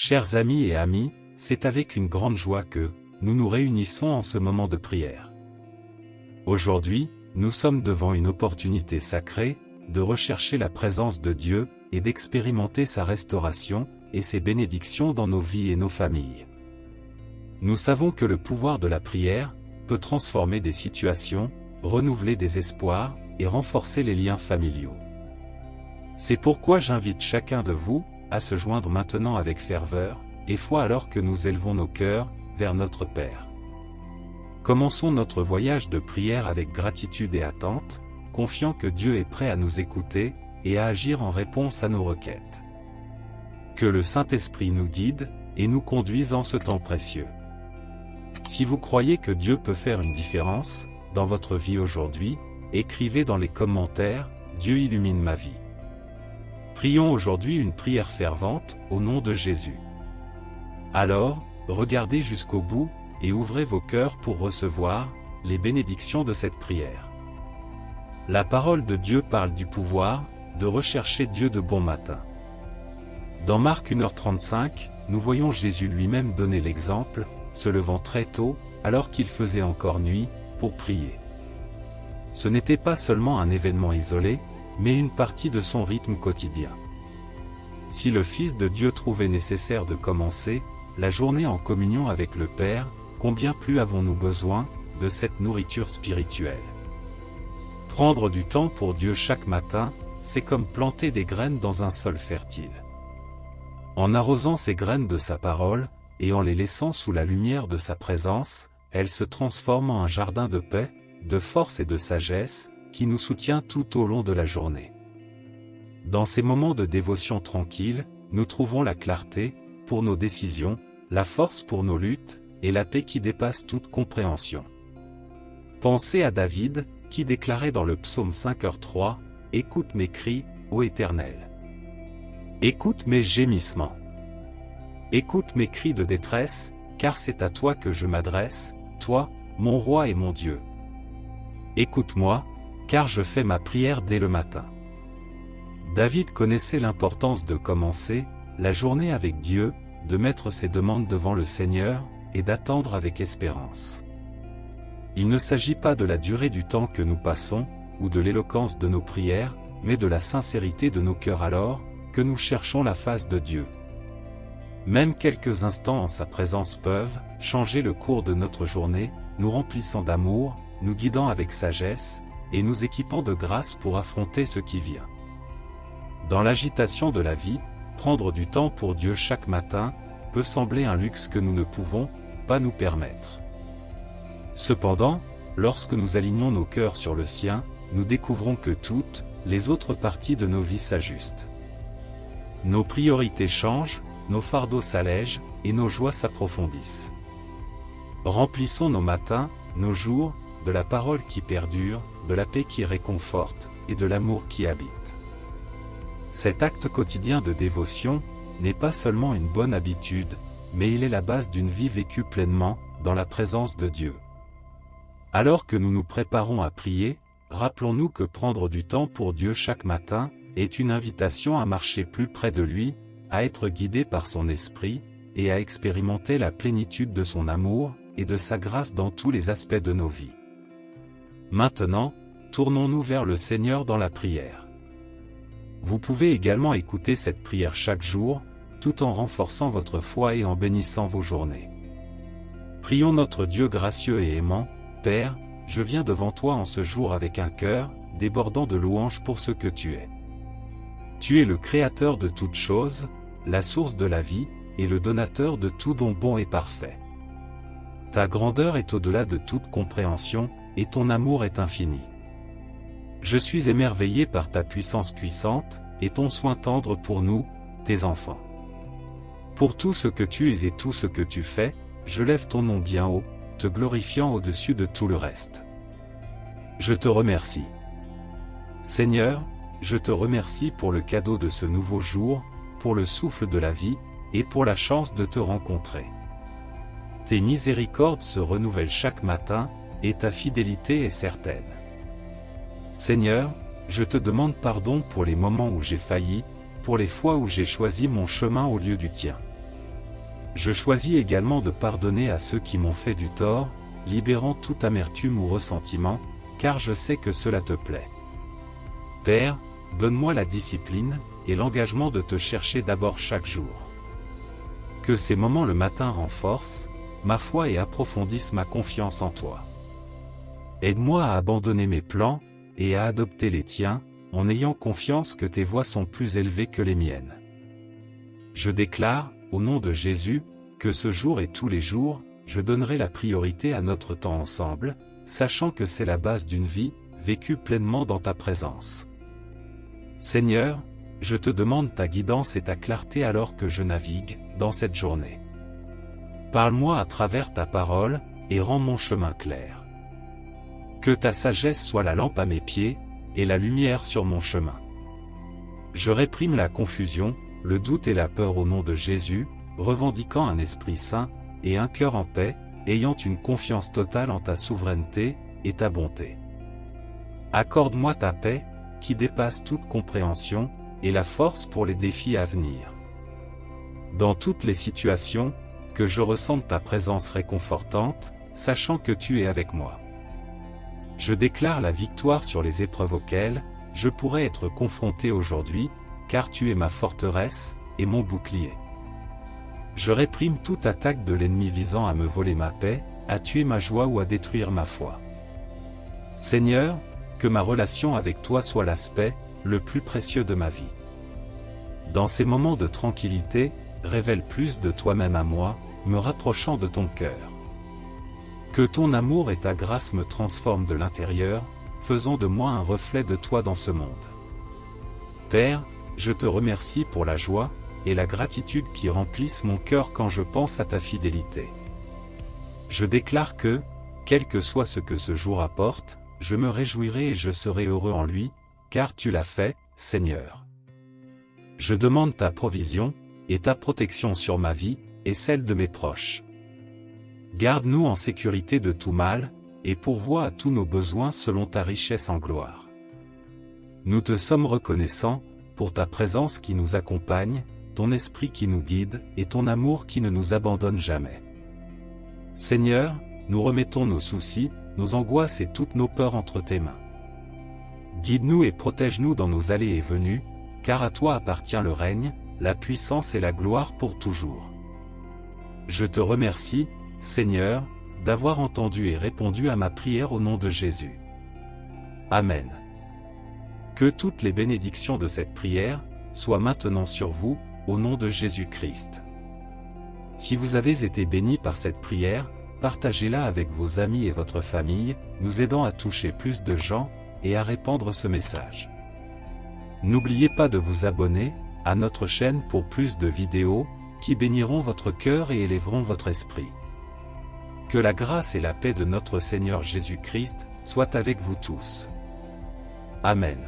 Chers amis et amies, c'est avec une grande joie que nous nous réunissons en ce moment de prière. Aujourd'hui, nous sommes devant une opportunité sacrée de rechercher la présence de Dieu et d'expérimenter sa restauration et ses bénédictions dans nos vies et nos familles. Nous savons que le pouvoir de la prière peut transformer des situations, renouveler des espoirs et renforcer les liens familiaux. C'est pourquoi j'invite chacun de vous à se joindre maintenant avec ferveur et foi alors que nous élevons nos cœurs vers notre Père. Commençons notre voyage de prière avec gratitude et attente, confiant que Dieu est prêt à nous écouter et à agir en réponse à nos requêtes. Que le Saint-Esprit nous guide et nous conduise en ce temps précieux. Si vous croyez que Dieu peut faire une différence dans votre vie aujourd'hui, écrivez dans les commentaires « Dieu illumine ma vie ». Prions aujourd'hui une prière fervente au nom de Jésus. Alors, regardez jusqu'au bout et ouvrez vos cœurs pour recevoir les bénédictions de cette prière. La parole de Dieu parle du pouvoir de rechercher Dieu de bon matin. Dans Marc 1h35, nous voyons Jésus lui-même donner l'exemple, se levant très tôt, alors qu'il faisait encore nuit, pour prier. Ce n'était pas seulement un événement isolé, mais une partie de son rythme quotidien. Si le Fils de Dieu trouvait nécessaire de commencer la journée en communion avec le Père, combien plus avons-nous besoin de cette nourriture spirituelle? Prendre du temps pour Dieu chaque matin, c'est comme planter des graines dans un sol fertile. En arrosant ces graines de sa parole, et en les laissant sous la lumière de sa présence, elles se transforment en un jardin de paix, de force et de sagesse, qui nous soutient tout au long de la journée. Dans ces moments de dévotion tranquille, nous trouvons la clarté pour nos décisions, la force pour nos luttes, et la paix qui dépasse toute compréhension. Pensez à David, qui déclarait dans le psaume 5h3, « Écoute mes cris, ô Éternel. Écoute mes gémissements. Écoute mes cris de détresse, car c'est à toi que je m'adresse, toi, mon roi et mon Dieu. Écoute-moi, car je fais ma prière dès le matin. » David connaissait l'importance de commencer la journée avec Dieu, de mettre ses demandes devant le Seigneur, et d'attendre avec espérance. Il ne s'agit pas de la durée du temps que nous passons, ou de l'éloquence de nos prières, mais de la sincérité de nos cœurs alors que nous cherchons la face de Dieu. Même quelques instants en sa présence peuvent changer le cours de notre journée, nous remplissant d'amour, nous guidant avec sagesse, et nous équipant de grâce pour affronter ce qui vient. Dans l'agitation de la vie, prendre du temps pour Dieu chaque matin peut sembler un luxe que nous ne pouvons pas nous permettre. Cependant, lorsque nous alignons nos cœurs sur le sien, nous découvrons que toutes les autres parties de nos vies s'ajustent. Nos priorités changent, nos fardeaux s'allègent, et nos joies s'approfondissent. Remplissons nos matins, nos jours, de la parole qui perdure, de la paix qui réconforte, et de l'amour qui habite. Cet acte quotidien de dévotion n'est pas seulement une bonne habitude, mais il est la base d'une vie vécue pleinement, dans la présence de Dieu. Alors que nous nous préparons à prier, rappelons-nous que prendre du temps pour Dieu chaque matin est une invitation à marcher plus près de lui, à être guidé par son esprit, et à expérimenter la plénitude de son amour et de sa grâce dans tous les aspects de nos vies. Maintenant, tournons-nous vers le Seigneur dans la prière. Vous pouvez également écouter cette prière chaque jour, tout en renforçant votre foi et en bénissant vos journées. Prions notre Dieu gracieux et aimant, Père, je viens devant toi en ce jour avec un cœur débordant de louanges pour ce que tu es. Tu es le Créateur de toutes choses, la source de la vie, et le donateur de tout don bon et parfait. Ta grandeur est au-delà de toute compréhension, et ton amour est infini. Je suis émerveillé par ta puissance puissante, et ton soin tendre pour nous, tes enfants. Pour tout ce que tu es et tout ce que tu fais, je lève ton nom bien haut, te glorifiant au-dessus de tout le reste. Je te remercie. Seigneur, je te remercie pour le cadeau de ce nouveau jour, pour le souffle de la vie, et pour la chance de te rencontrer. Tes miséricordes se renouvellent chaque matin, et ta fidélité est certaine. Seigneur, je te demande pardon pour les moments où j'ai failli, pour les fois où j'ai choisi mon chemin au lieu du tien. Je choisis également de pardonner à ceux qui m'ont fait du tort, libérant toute amertume ou ressentiment, car je sais que cela te plaît. Père, donne-moi la discipline et l'engagement de te chercher d'abord chaque jour. Que ces moments le matin renforcent ma foi et approfondissent ma confiance en toi. Aide-moi à abandonner mes plans et à adopter les tiens, en ayant confiance que tes voies sont plus élevées que les miennes. Je déclare, au nom de Jésus, que ce jour et tous les jours, je donnerai la priorité à notre temps ensemble, sachant que c'est la base d'une vie, vécue pleinement dans ta présence. Seigneur, je te demande ta guidance et ta clarté alors que je navigue dans cette journée. Parle-moi à travers ta parole, et rends mon chemin clair. Que ta sagesse soit la lampe à mes pieds, et la lumière sur mon chemin. Je réprime la confusion, le doute et la peur au nom de Jésus, revendiquant un esprit saint, et un cœur en paix, ayant une confiance totale en ta souveraineté, et ta bonté. Accorde-moi ta paix, qui dépasse toute compréhension, et la force pour les défis à venir. Dans toutes les situations, que je ressente ta présence réconfortante, sachant que tu es avec moi. Je déclare la victoire sur les épreuves auxquelles je pourrais être confronté aujourd'hui, car tu es ma forteresse et mon bouclier. Je réprime toute attaque de l'ennemi visant à me voler ma paix, à tuer ma joie ou à détruire ma foi. Seigneur, que ma relation avec toi soit l'aspect le plus précieux de ma vie. Dans ces moments de tranquillité, révèle plus de toi-même à moi, me rapprochant de ton cœur. Que ton amour et ta grâce me transforment de l'intérieur, faisant de moi un reflet de toi dans ce monde. Père, je te remercie pour la joie et la gratitude qui remplissent mon cœur quand je pense à ta fidélité. Je déclare que, quel que soit ce que ce jour apporte, je me réjouirai et je serai heureux en lui, car tu l'as fait, Seigneur. Je demande ta provision et ta protection sur ma vie et celle de mes proches. Garde-nous en sécurité de tout mal, et pourvois à tous nos besoins selon ta richesse en gloire. Nous te sommes reconnaissants pour ta présence qui nous accompagne, ton esprit qui nous guide et ton amour qui ne nous abandonne jamais. Seigneur, nous remettons nos soucis, nos angoisses et toutes nos peurs entre tes mains. Guide-nous et protège-nous dans nos allées et venues, car à toi appartient le règne, la puissance et la gloire pour toujours. Je te remercie, Seigneur, d'avoir entendu et répondu à ma prière au nom de Jésus. Amen. Que toutes les bénédictions de cette prière soient maintenant sur vous, au nom de Jésus-Christ. Si vous avez été bénis par cette prière, partagez-la avec vos amis et votre famille, nous aidant à toucher plus de gens et à répandre ce message. N'oubliez pas de vous abonner à notre chaîne pour plus de vidéos qui béniront votre cœur et élèveront votre esprit. Que la grâce et la paix de notre Seigneur Jésus-Christ soient avec vous tous. Amen.